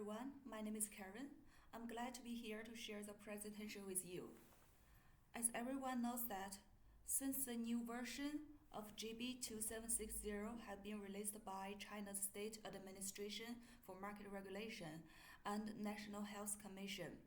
everyone, my name is Karen. I'm glad to be here to share the presentation with you. As everyone knows that, since the new version of GB 2760 had been released by China's State Administration for Market Regulation and National Health Commission,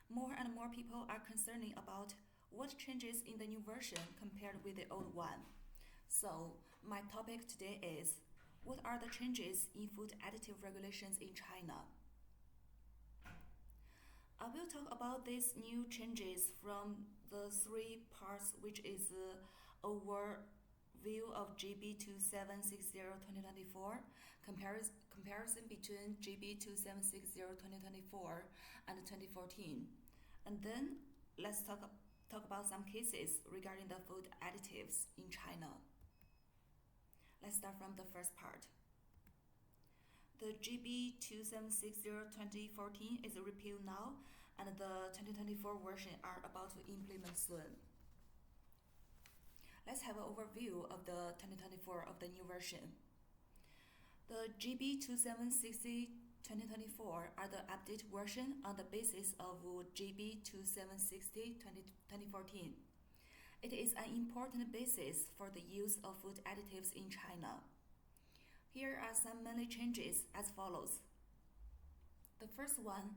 more and more people are concerning about what changes in the new version compared with the old one. So, my topic today is, what are the changes in food additive regulations in China? I will talk about these new changes from the three parts, which is the overview of GB 2760-2024, comparison between GB 2760-2024 and 2014. And then let's talk about some cases regarding the food additives in China. Let's start from the first part. The GB 2760-2014 is repealed now, and the 2024 version are about to implement soon. Let's have an overview of the 2024 of the new version. The GB 2760-2024 are the updated version on the basis of GB 2760-2014. It is an important basis for the use of food additives in China. Here are some main changes as follows. The first one,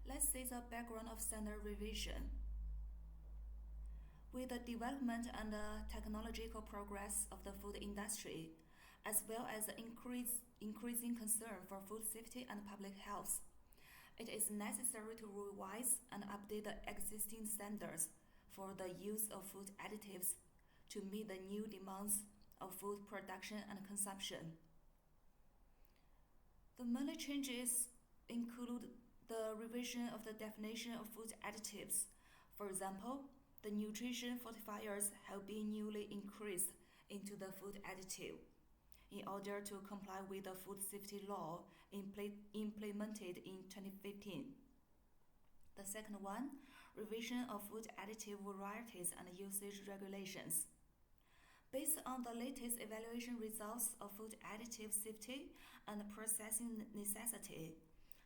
let's see the background of standard revision. With the development and the technological progress of the food industry, as well as the increasing concern for food safety and public health, it is necessary to revise and update the existing standards for the use of food additives to meet the new demands of food production and consumption. The main changes include the revision of the definition of food additives. For example, the nutrition fortifiers have been newly increased into the food additive in order to comply with the food safety law implemented in 2015. The second one, revision of food additive varieties and usage regulations. Based on the latest evaluation results of food additive safety and processing necessity,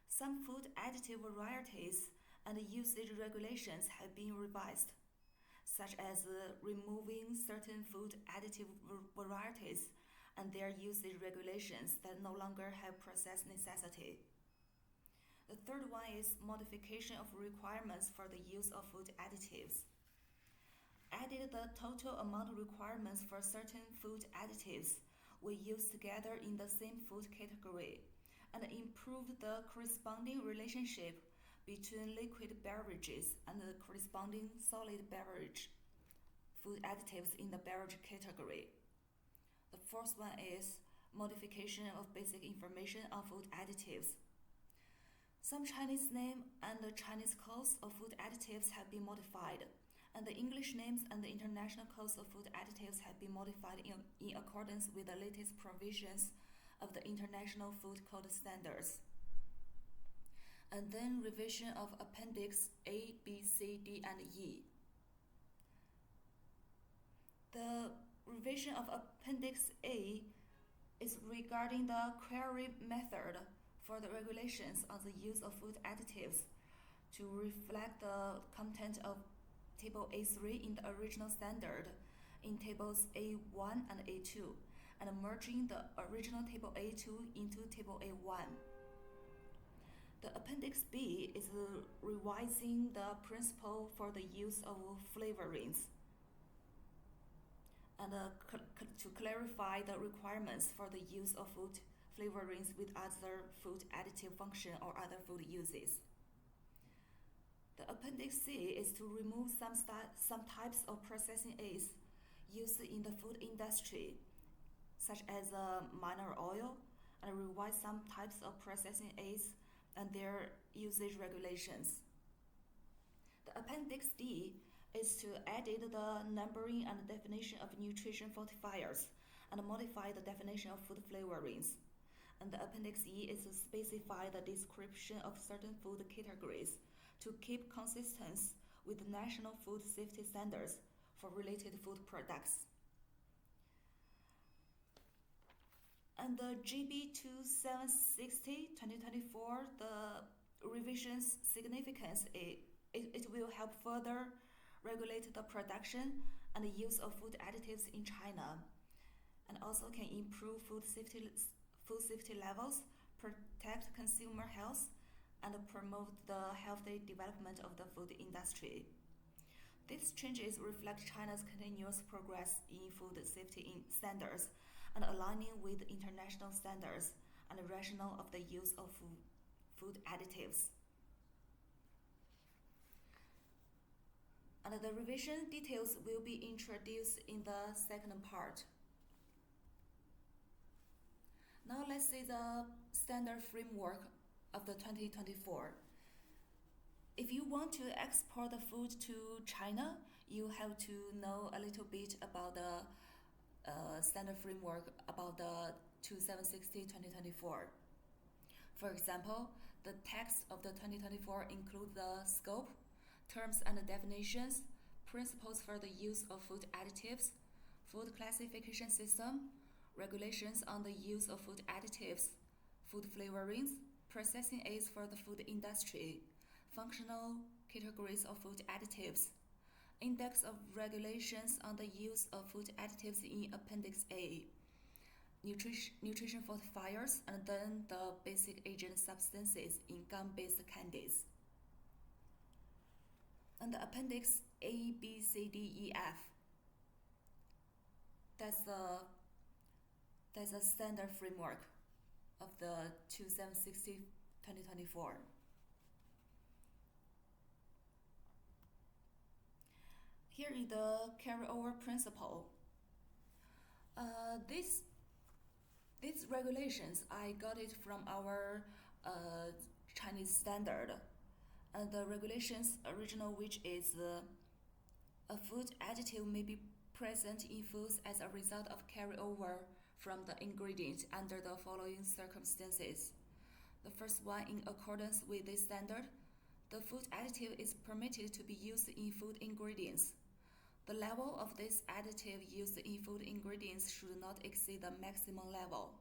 some food additive varieties and usage regulations have been revised, such as removing certain food additive varieties and their usage regulations that no longer have process necessity. The third one is modification of requirements for the use of food additives. Added the total amount of requirements for certain food additives we use together in the same food category, and improved the corresponding relationship between liquid beverages and the corresponding solid beverage food additives in the beverage category. The fourth one is modification of basic information on food additives. Some Chinese name and the Chinese codes of food additives have been modified, and the English names and the international codes of food additives have been modified in accordance with the latest provisions of the International Food Code standards. And then revision of Appendix A, B, C, D, and E. The revision of Appendix A is regarding the query method for the regulations on the use of food additives to reflect the content of Table A3 in the original standard in Tables A1 and A2, and merging the original Table A2 into Table A1. The Appendix B is revising the principle for the use of flavorings and to clarify the requirements for the use of food flavorings with other food additive function or other food uses. The Appendix C is to remove some types of processing aids used in the food industry, such as mineral oil, and revise some types of processing aids and their usage regulations. The Appendix D is to edit the numbering and definition of nutrition fortifiers and modify the definition of food flavorings. And the Appendix E is to specify the description of certain food categories to keep consistency with national food safety standards for related food products. And the GB 2760/2024, the revision's significance it will help further regulate the production and the use of food additives in China, and also can improve food safety levels, protect consumer health, and promote the healthy development of the food industry. These changes reflect China's continuous progress in food safety standards and aligning with international standards and the rationale of the use of food additives. And the revision details will be introduced in the second part. Now let's see the standard framework of the 2024. If you want to export the food to China, you have to know a little bit about the standard framework about the 2760/2024. For example, the text of the 2024 includes the scope, terms and definitions, principles for the use of food additives, food classification system, regulations on the use of food additives, food flavorings, processing aids for the food industry, functional categories of food additives, index of regulations on the use of food additives in Appendix A, nutrition fortifiers, and then the basic agent substances in gum-based candies. And the Appendix A, B, C, D, E, F. That's a standard framework of the 2760/2024. Here is the carryover principle. These regulations, I got it from our Chinese standard. And the regulations original, which is a food additive may be present in foods as a result of carryover from the ingredient under the following circumstances. The first one, in accordance with this standard, the food additive is permitted to be used in food ingredients. The level of this additive used in food ingredients should not exceed the maximum level.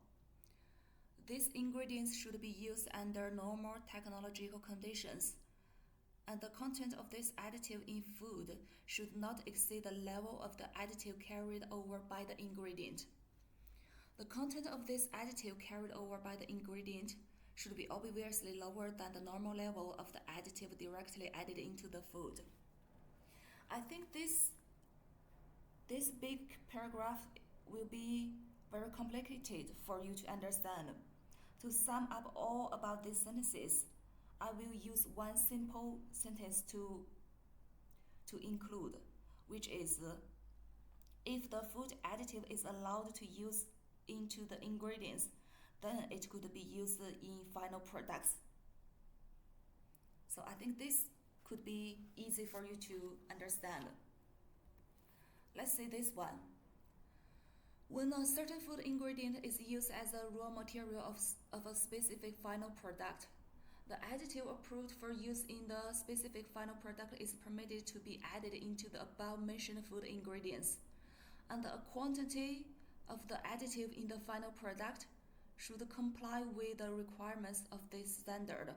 These ingredients should be used under normal technological conditions, and the content of this additive in food should not exceed the level of the additive carried over by the ingredient. The content of this additive carried over by the ingredient should be obviously lower than the normal level of the additive directly added into the food. I think this big paragraph will be very complicated for you to understand. To sum up all about these sentences, I will use one simple sentence to include, which is, if the food additive is allowed to use into the ingredients, then it could be used in final products. So I think this could be easy for you to understand. Let's see this one. When a certain food ingredient is used as a raw material of a specific final product, the additive approved for use in the specific final product is permitted to be added into the above-mentioned food ingredients, and the quantity of the additive in the final product should comply with the requirements of this standard.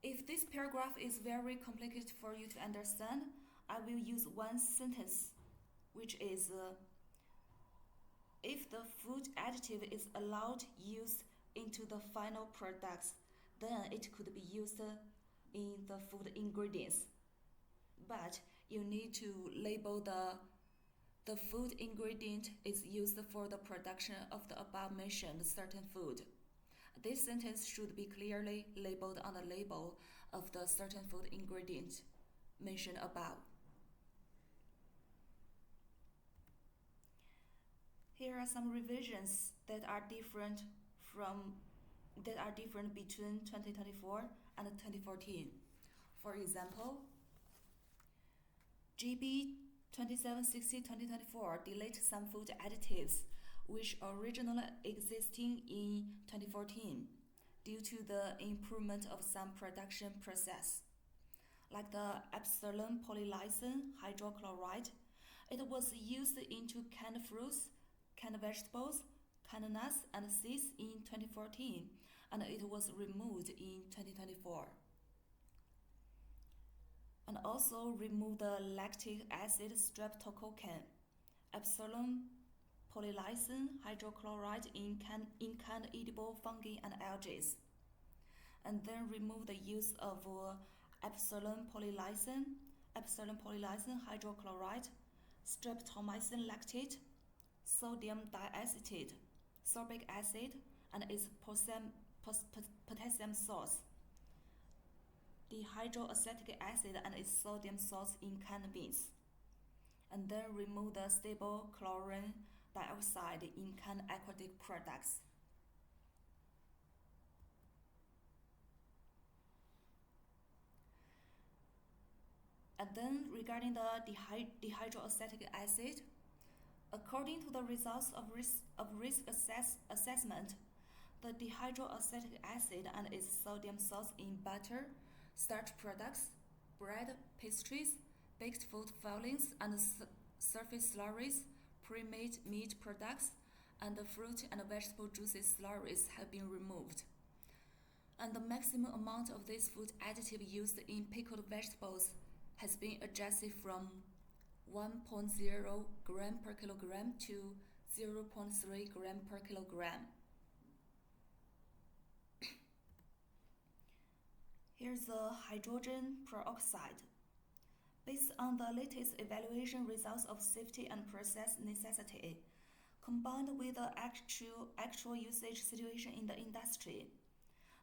If this paragraph is very complicated for you to understand, I will use one sentence, which is, if the food additive is allowed use into the final products, then it could be used in the food ingredients. But you need to label the food ingredient is used for the production of the above-mentioned certain food. This sentence should be clearly labeled on the label of the certain food ingredient mentioned above. Here are some revisions that are different between 2024 and 2014. For example, GB 2760/2024 delete some food additives which originally existing in 2014 due to the improvement of some production process. Like the epsilon polylysine hydrochloride, it was used into canned fruits, canned vegetables, canned nuts, and seeds in 2014, and it was removed in 2024. And also remove the lactic acid streptococcus, epsilon polylysine hydrochloride in canned edible fungi and algae. And then remove the use of epsilon polylysine hydrochloride, streptomycin lactate, sodium diacetate, sorbic acid, and its potassium salts, dihydroacetic acid and its sodium salts in canned beans. And then remove the stable chlorine dioxide in canned aquatic products. And then regarding the dihydroacetic acid, according to the results of risk assessment, the dihydroacetic acid and its sodium salts in butter, starch products, bread, pastries, baked food fillings, and surface slurries, pre-made meat products, and the fruit and vegetable juices slurries have been removed. And the maximum amount of this food additive used in pickled vegetables has been adjusted from 1.0 gram per kilogram to 0.3 gram per kilogram. Here's the hydrogen peroxide. Based on the latest evaluation results of safety and process necessity, combined with the actual usage situation in the industry,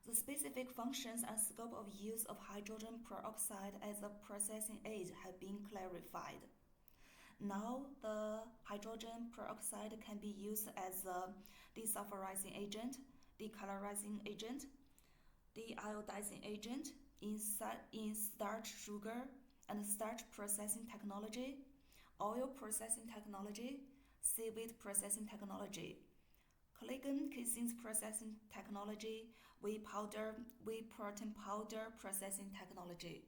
the specific functions and scope of use of hydrogen peroxide as a processing aid have been clarified. Now, the hydrogen peroxide can be used as a desulfurizing agent, decolorizing agent, deiodizing agent in starch sugar and starch processing technology, oil processing technology, seaweed processing technology, collagen casings processing technology, whey protein powder processing technology.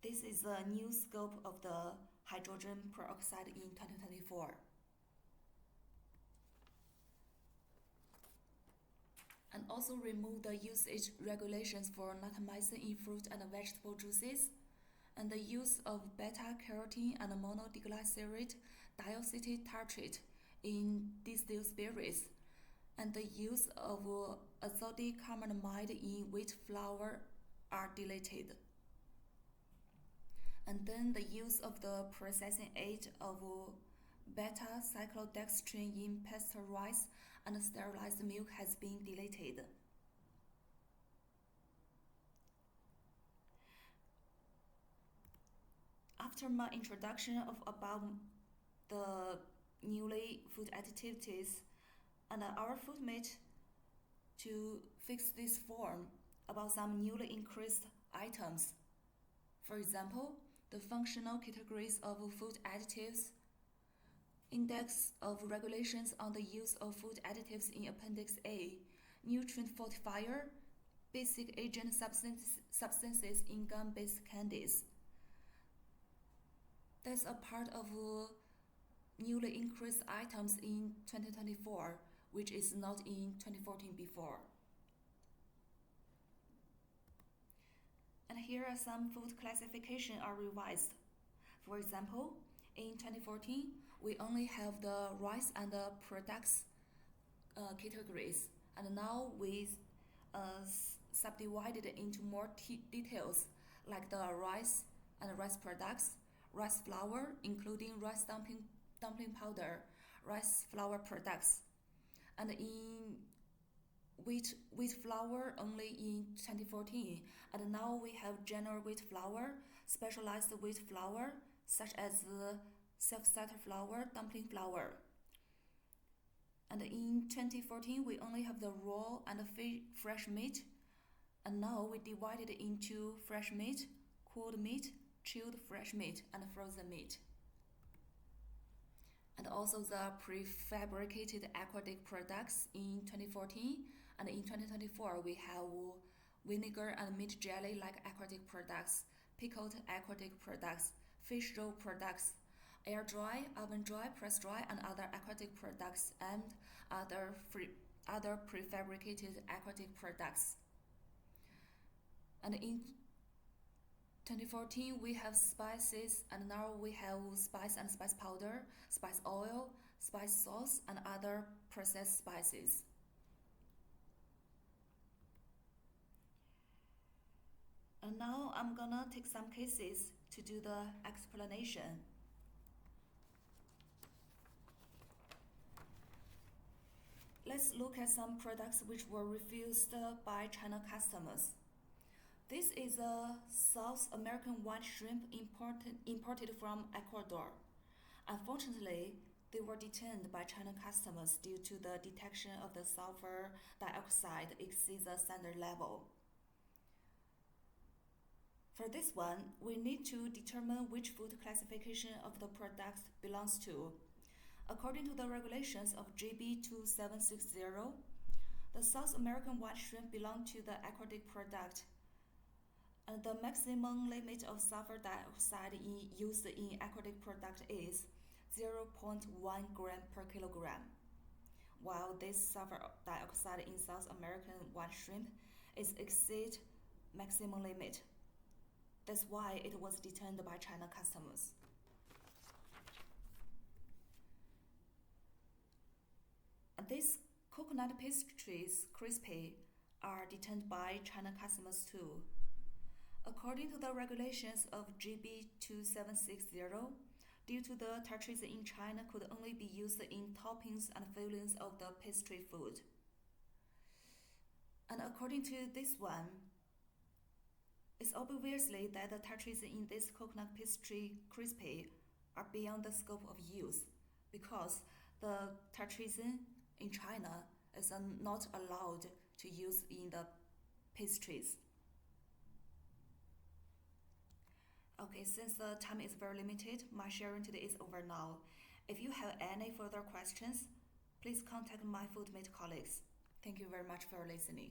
This is a new scope of the hydrogen peroxide in 2024. And also remove the usage regulations for natamycin in fruit and vegetable juices, and the use of beta-carotene and monodiglycerate diacetyl tartrate in distilled spirits, and the use of azodicarbonamide in wheat flour are deleted. And then the use of the processing aid of beta-cyclodextrin in pasteurized and sterilized milk has been deleted. After my introduction of about the newly food additives and our food mate to fix this form about some newly increased items. For example, the functional categories of food additives, Index of Regulations on the Use of Food Additives in Appendix A, Nutrient Fortifier, Basic Agent substances in gum-based candies. That's a part of newly increased items in 2024, which is not in 2014 before. And here are some food classification are revised. For example, in 2014, we only have the rice and the products categories, and now we subdivided into more details like the rice and rice products, rice flour, including rice dumpling powder, rice flour products, and in wheat flour only in 2014, and now we have general wheat flour, specialized wheat flour, such as self-starter flour, dumpling flour. And in 2014, we only have the raw and fresh meat, and now we divided into fresh meat, cooled meat, chilled fresh meat, and frozen meat. And also the prefabricated aquatic products in 2014, and in 2024 we have vinegar and meat jelly like aquatic products, pickled aquatic products, fish roe products, air dry, oven dry, press dry, and other aquatic products, and other prefabricated aquatic products. And in 2014, we have spices, and now we have spice and spice powder, spice oil, spice sauce, and other processed spices. And now I'm gonna take some cases to do the explanation. Let's look at some products which were refused by China customers. This is a South American white shrimp imported from Ecuador. Unfortunately, they were detained by China customers due to the detection of the sulfur dioxide exceeds the standard level. For this one, we need to determine which food classification of the product belongs to. According to the regulations of GB 2760, the South American white shrimp belong to the aquatic product. And the maximum limit of sulfur dioxide used in aquatic product is 0.1 gram per kilogram, while this sulfur dioxide in South American white shrimp is exceed maximum limit. That's why it was detained by China customers. And these coconut pastries, crispy, are detained by China customers too. According to the regulations of GB 2760, due to the tartrazine in China could only be used in toppings and fillings of the pastry food. And according to this one, it's obviously that the tartrazine in this coconut pastry crispy are beyond the scope of use because the tartrazine in China is not allowed to use in the pastries. Okay, since the time is very limited, my sharing today is over now. If you have any further questions, please contact my foodmate colleagues. Thank you very much for listening.